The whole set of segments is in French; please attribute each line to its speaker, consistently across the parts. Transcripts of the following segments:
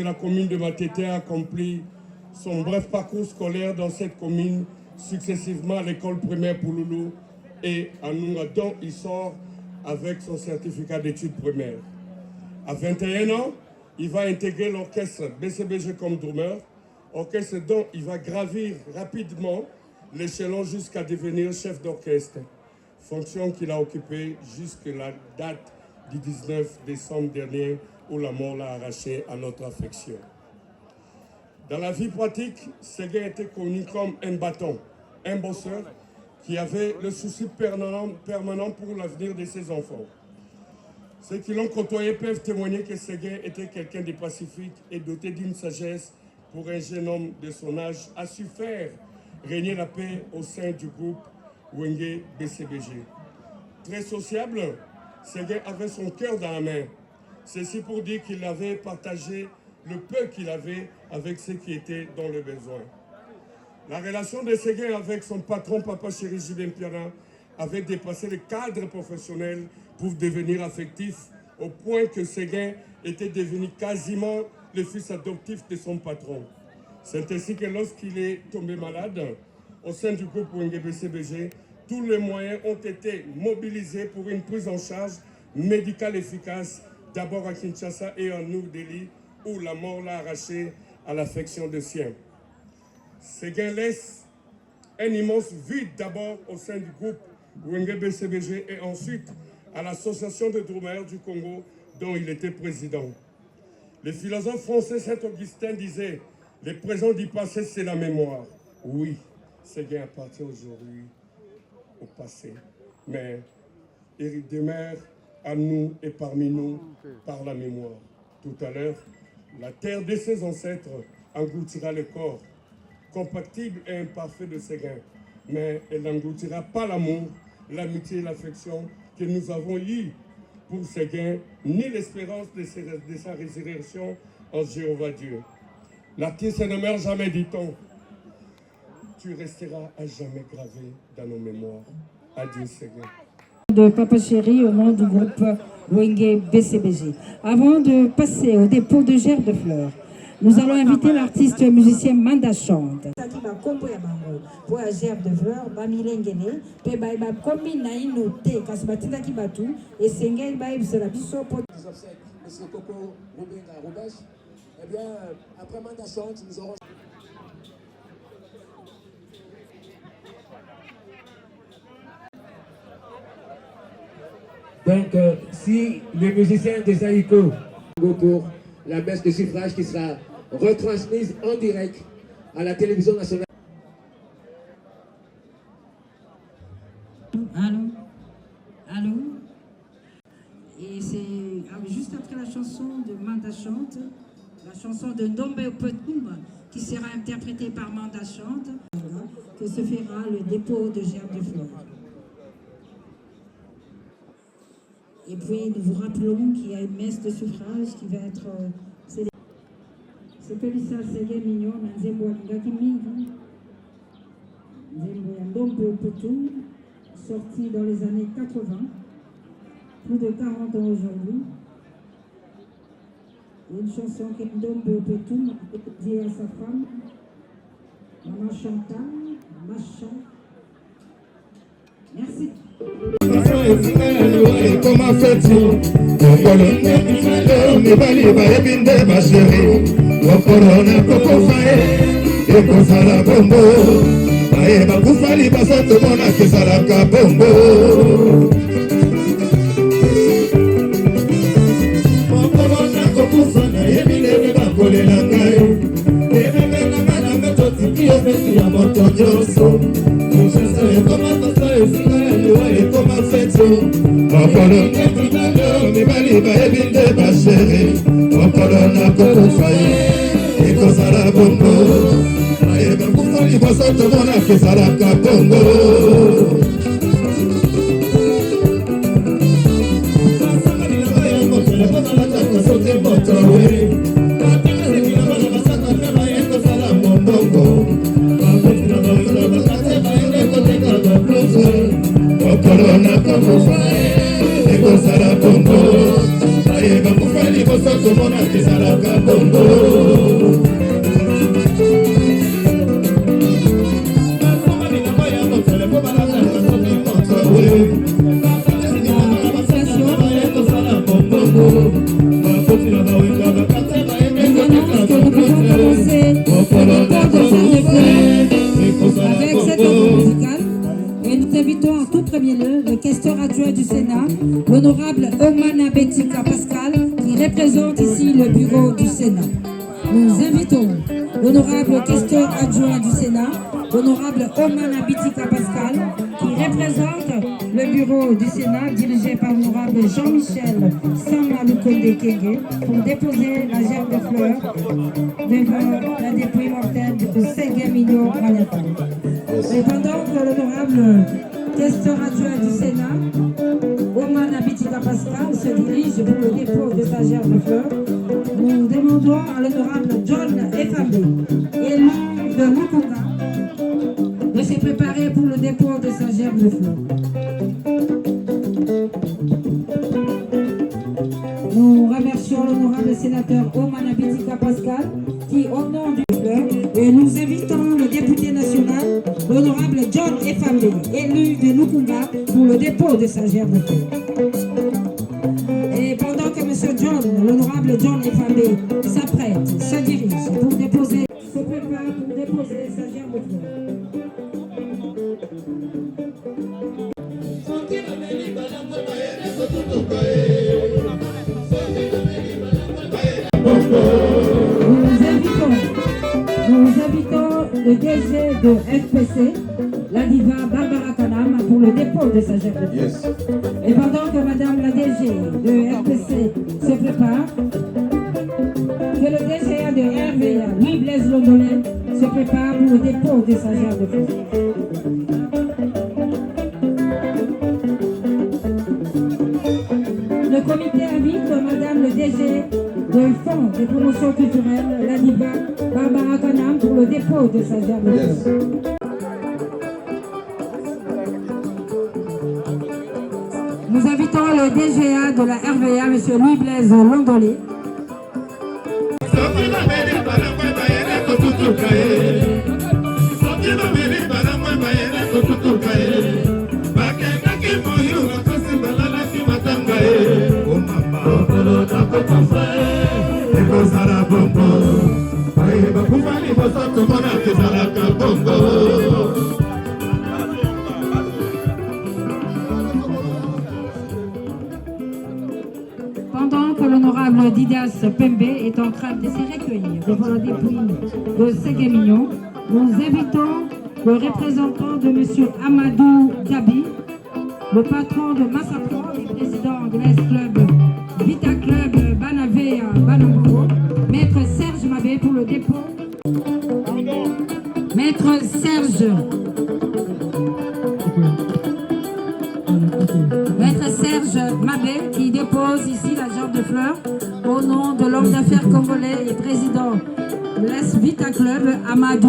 Speaker 1: La commune de Matete a accompli son bref parcours scolaire dans cette commune, successivement à l'école primaire Pouloulou et à Nounga, dont il sort avec son certificat d'études primaires. À 21 ans, il va intégrer l'orchestre BCBG comme drummer, orchestre dont il va gravir rapidement l'échelon jusqu'à devenir chef d'orchestre, fonction qu'il a occupée jusqu'à la date du 19 décembre dernier où la mort l'a arraché à notre affection. Dans la vie pratique, Séguin était connu comme un bâton, un bosseur qui avait le souci permanent pour l'avenir de ses enfants. Ceux qui l'ont côtoyé peuvent témoigner que Séguin était quelqu'un de pacifique et doté d'une sagesse pour un jeune homme de son âge, a su faire régner la paix au sein du groupe Wenge BCBG. Très sociable, Séguin avait son cœur dans la main. Ceci pour dire qu'il avait partagé le peu qu'il avait avec ceux qui étaient dans le besoin. La relation de Séguin avec son patron, Papa Chéri Julien Piana, avait dépassé le cadre professionnel pour devenir affectif, au point que Séguin était devenu quasiment le fils adoptif de son patron. C'est ainsi que lorsqu'il est tombé malade, au sein du groupe Wenge BCBG, tous les moyens ont été mobilisés pour une prise en charge médicale efficace, d'abord à Kinshasa et en New Delhi, où la mort l'a arraché à l'affection des siens. Séguin laisse un immense vide d'abord au sein du groupe Wenge BCBG et ensuite à l'association de drummers du Congo dont il était président. Le philosophe français Saint-Augustin disait « Le présent du passé, c'est la mémoire ». Oui, Séguin appartient aujourd'hui au passé, mais il demeure à nous et parmi nous par la mémoire. Tout à l'heure, la terre de ses ancêtres engloutira le corps, compatible et imparfait de Séguin, mais elle n'engloutira pas l'amour, l'amitié et l'affection que nous avons eus pour Séguin, ni l'espérance de sa résurrection en Jéhovah Dieu. L'artiste ne meurt jamais, dit-on. Tu resteras à jamais gravé dans nos mémoires. Adieu, Séguin.
Speaker 2: De Papa Chéri au nom du groupe Wenge BCBG. Avant de passer au dépôt de gerbes de fleurs, nous allons inviter l'artiste musicien Manda Chante.
Speaker 3: Pour la gerbe de fleurs, Bamilengene, Pebaïba, combine naïno te, Kasbatina Kibatu, et Sengel Baïb, c'est la biso pour.
Speaker 4: Monsieur Coco Rubenga Roubache. Eh bien, après Manda Chante, nous aurons. Donc, si les musiciens des Aïko pour la messe de suffrage qui sera retransmise en direct à la télévision nationale.
Speaker 2: Allô? Allô? Et c'est juste après la chanson de Manda Chante, la chanson de Ndombe Opotum, qui sera interprétée par Manda Chante, que se fera le dépôt de gerbes de fleurs. Et puis nous vous rappelons qu'il y a une messe de suffrage qui va être célébrée. C'est Pelissa Séguin Mignon, Nzembo Ngaki Mingi, Nzembo Ndombe Opotum, sorti dans les années 80, plus de 40 ans aujourd'hui. Une chanson qui est Ndombe Opotum, dédiée à sa femme, Maman Chantal, Machan. Merci.
Speaker 5: Comment fais-tu? Ma chérie, Corona Coco Faye, et Kosala Bombo, Aye Bakufali Basato Mona Kesalaka Bombo. Corona Coco Faye, Emile Bakole Langayo, Emile Namana Metoti, Kiyometu Yamoto Joso, Moussa Comment comment fais-tu? Okolo netunalo mibali bayebinde basheri. Okolo na koko faye ekozala bongo. Ayeba kufa liboso tomona kezalaka bongo. Basakalila bayango telefona lataka sote motowe. Batakazekila bana basaka tema ekozala mombongo. Babetina bayola bakate bayende koteka babluze. Corona Coco Faye, et Kosala Bongo. Aye, Bakufali, Bosoto, Mona, Kesala Bongo.
Speaker 3: Nous invitons l'honorable questeur adjoint du Sénat, l'honorable Oman Abitika Pascal, qui représente le bureau du Sénat dirigé par l'honorable Jean-Michel Samaloukonde Kenge pour déposer la gerbe de fleurs devant la dépouille mortelle de Ségué-Mignon Maniata. Et pendant que l'honorable questeur adjoint du Sénat, Oman Abitika Pascal, se dirige pour le dépôt de sa gerbe de fleurs, nous demandons à l'honorable John Efambe, élu de Mukunga, de se préparer pour le dépôt de sa gerbe de fleurs. Nous remercions l'honorable sénateur Oman Abitika Pascal qui, au nom du fleur, et nous invitons le député national, l'honorable John Efambe, élu de Mukunga, pour le dépôt de sa gerbe de fleurs. Et pendant que M. John, l'honorable John Efambe, s'apprête, se dirige pour déposer, se prépare pour déposer sa gerbe de fleurs. Nous invitons le DG de FPC, la diva Barbara Kanam, pour le dépôt de sa gerbe de fleurs.
Speaker 5: Yes.
Speaker 3: Et pendant que Madame la DG de FPC se prépare, que le DGA de RVA, Louis-Blaise Londolin, se prépare pour le dépôt de sa gerbe de fleurs. Le comité invite Madame le DG de Fonds de promotion culturelle, la diva Barbara Kanam, pour le dépôt de sa gerbe de
Speaker 5: Yes.
Speaker 3: fleurs. Nous invitons le DGA de la RVA, M. Louis-Blaise Londolé. Pendant que l'honorable Didas Pembe est en train de se recueillir devant la dépouille de Ségué-Mignon, nous invitons le représentant de M. Amadou Gabi, le patron de Massapro et président de l'Es-Club Vita Club Banavé à Banamoko, Maître Serge Mabé pour le dépôt. Maître Serge Mabé qui dépose ici la gerbe de fleurs au nom de l'homme d'affaires congolais et président de l'Es Vita Club Amadou.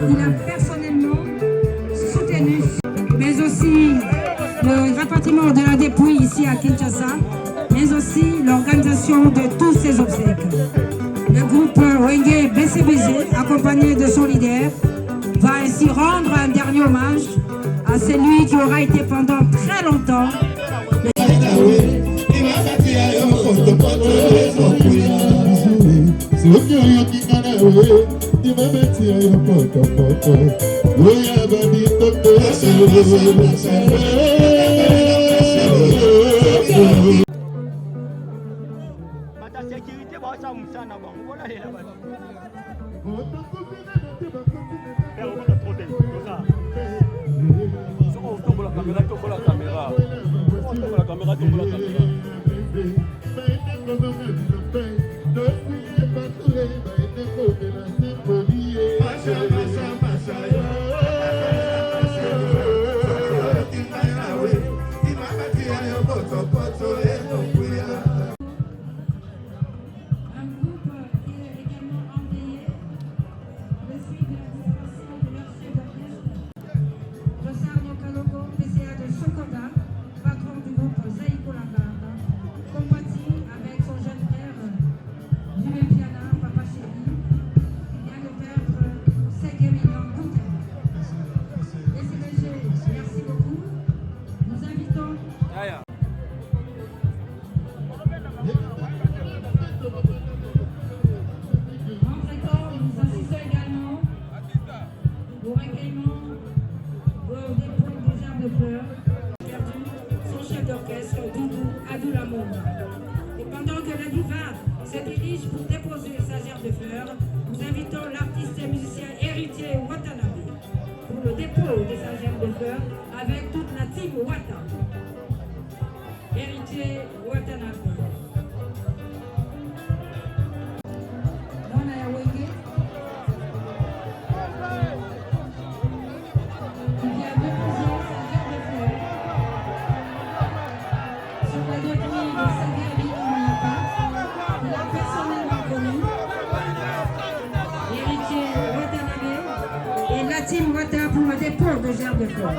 Speaker 3: Il a personnellement soutenu, mais aussi le rapatriement de la dépouille ici à Kinshasa, mais aussi l'organisation de tous ces obsèques. Le groupe Wenge BCBG, accompagné de son leader, va ainsi rendre un dernier hommage à celui qui aura été pendant très longtemps
Speaker 5: soki oyokinga na we timabetia yo potopoto oya babitoto
Speaker 6: sécurité basa musana bango bona lela bana tombola caméra tombola caméra tombola caméra tombola caméra
Speaker 3: Et pendant que la diva se dirige pour déposer sa gerbe de fleurs, nous invitons l'artiste et musicien héritier Watanabe pour le dépôt de sa gerbe de fleurs avec toute la team Wata. Héritier Watanabe.
Speaker 2: Team Wata pour le dépôt de gerbe de fleurs.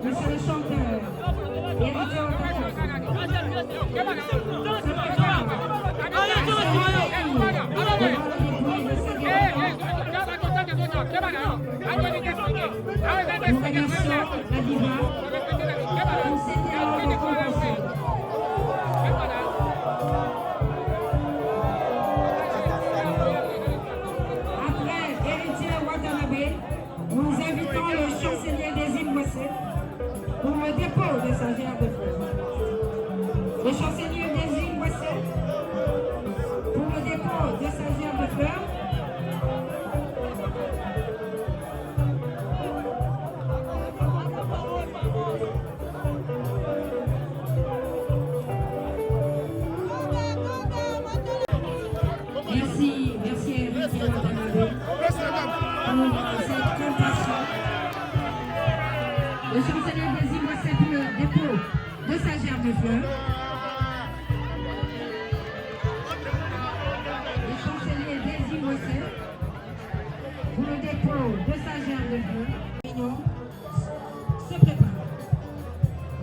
Speaker 2: Monsieur le chanteur, héritier nous invitons le chancelier des îles Boissé pour le dépôt de sa gerbe de fleurs. Le chancelier des îles Boissé pour le dépôt de sa gerbe de fleurs. Merci héritier Watanabe pour cette compassion. Le chancelier des îles Boissé pour le dépôt de sa gerbe de fleurs. Le chancelier des îles Boissé pour le dépôt de sa gerbe de fleurs. L'Union se prépare.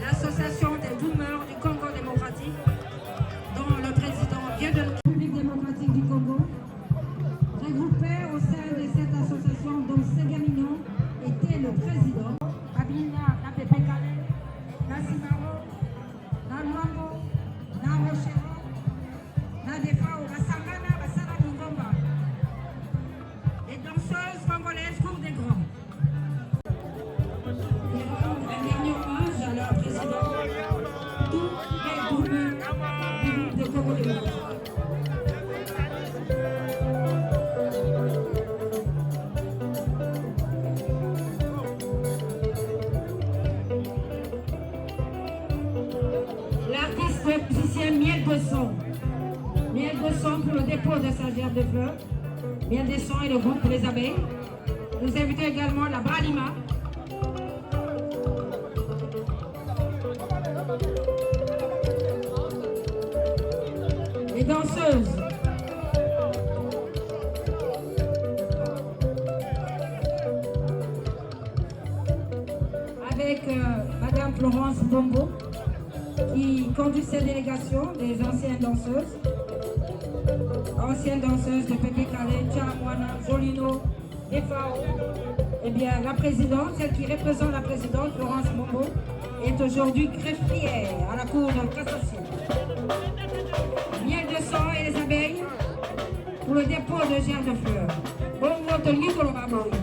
Speaker 2: L'association des boomers du Congo démocratique, dont le président vient de la République démocratique du Congo, regroupé au sein de cette association dont Ségamignon était le président. Abina, na Pepe Kale, na Simaro, na Luango, na Rochero, na Defao, na Sangana, na Sana Mungomba. Les danseuses congolaises courent des grands. Ils rendent un dernier hommage à leur président, tous les boomers du groupe de Congo démocratique. Musicien Miel de Son pour le dépôt de sa gerbe de fleurs. Miel de Son et le groupe Les Abeilles. Nous invitons également la Bralima. Les danseuses. Avec Madame Florence Bongo, qui conduit cette délégation des anciennes danseuses de Pepe Kale, Tchamoana, Jolino, Defao. Eh bien, la présidente, celle qui représente la présidente, Florence Bongo, est aujourd'hui greffière à la Cour de cassation.
Speaker 3: le dépôt de germes de fleurs. Bongo tolingi koloba boyi.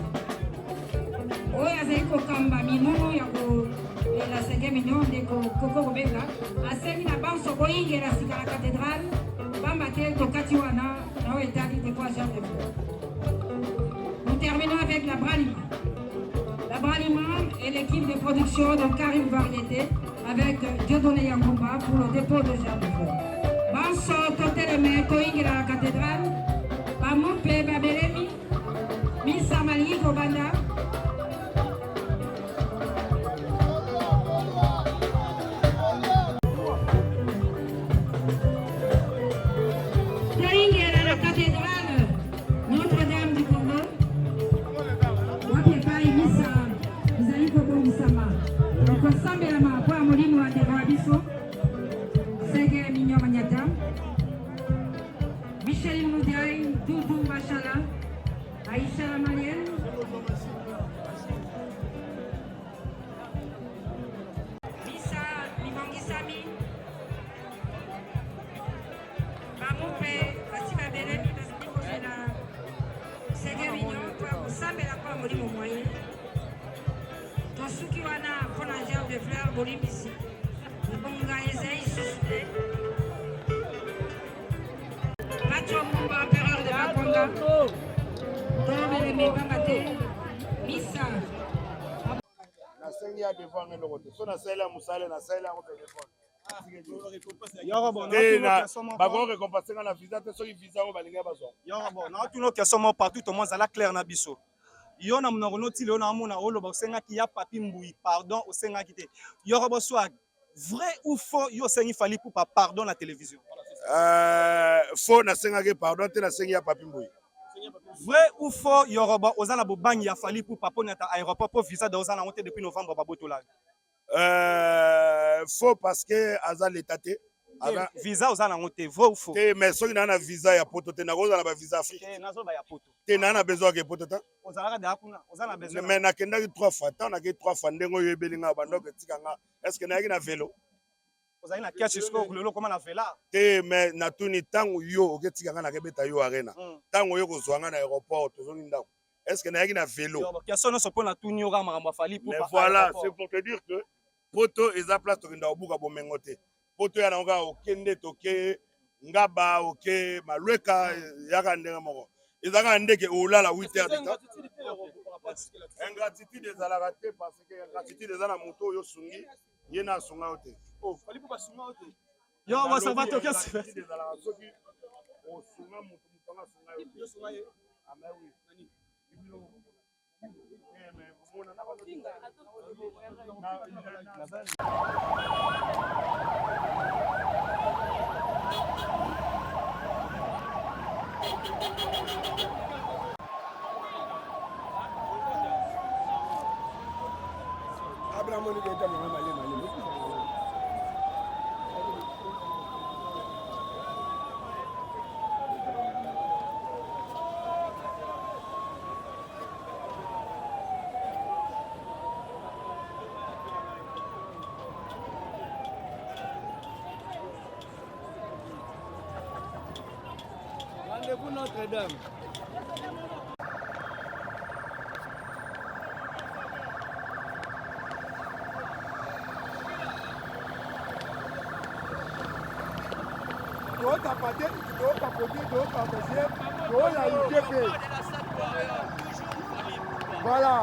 Speaker 3: Oyo azali kokamba minunu ya kolela 5 million de koko kobenga asengi na banso boyingela sika la cathédrale bamba te tokati wana na oyo etali dépôt ya germes de fleurs. Nous terminons avec la Bralima. La Bralima est l'équipe de production de Karim Variété avec Dieudonné Yangoumba pour le dépôt de germes de fleurs. Banso toteleme toyingela la cathédrale bamupe babelemi misa malingi kobanda toyingela la cathédrale Notre-Dame du Congo wapepai misa ezali kobongisama ekosambelama mpo ya molimo wa ndeko wa biso Sege Mignon Magnata, Michel Moudiaï, Doudou Machala, Aïcha la Malienne, Missa Mibangisami, Mamoupe, Bassiba Belemi, Basiko Sena, Sege Mignon, pour Sambela pour Molimo Moyen, Tosuki Wana, pour la gerbe de fleurs, Bolimisi. Bonga Ezei Susute Pacho Mumba, empereur de Bakonga Tobe Mebamate Missa
Speaker 7: nasengi ya devant eloko te so nasalela mosala nasalela yango telefone bakoki récompense nga na visa te soki visa oyo balingi bazwa
Speaker 6: naotuna question moko partout to moins ala clair na biso yo na monoko notili oyo naomona oloba osengaki ya papi mbui pardon osengaki te yoko boswag vrai ou faux yo sengi fali pour pardon la télévision
Speaker 7: faux nasengaki pardon te nasengi ya papi mbui
Speaker 6: vrai ou faux yoroba ozana bobangi ya fali pour papona ta aéroport pour visa de ozana monté depuis novembre babotola
Speaker 7: faux parce que aza l'état te
Speaker 6: visa ozana monté vrai ou faux
Speaker 7: te mais soki na visa ya poto te nakozala ba visa Afrique
Speaker 6: nazo ba ya poto
Speaker 7: te na besoin ke poto ta
Speaker 6: ozalaka de akuna ozana besoin
Speaker 7: mais nakendaki 3 fois tant naki 3 fois ndenge oyo ebelinga bandoko etikanga est-ce que nayaki na vélo
Speaker 6: ozali na kiachi siko lelo koma na vela
Speaker 7: te mais natuni ntango yo oketikanga nakebeta yo arena ntango yo kozwanga na aéroport tozongi ndako est-ce que nayaki na vélo
Speaker 6: question nyonso mpo natuni yoka makambo afali pour
Speaker 7: voilà c'est pour te dire que poto eza place tokenda kobuka bomengo te poto ya nango kaka okende toke ngaba oke malweka yaka ndenge moko ezalaka ndeke olala 8 heures de temps ingratitude ezalaka te parce que ingratitude eza na moto oyo osungi ye na asunga yo te
Speaker 6: yo basava toke
Speaker 7: ezalaka soki osunga moto anga asunga yo te
Speaker 6: Rendez-vous Notre-Dame.
Speaker 7: Voilà.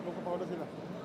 Speaker 5: Vamos para la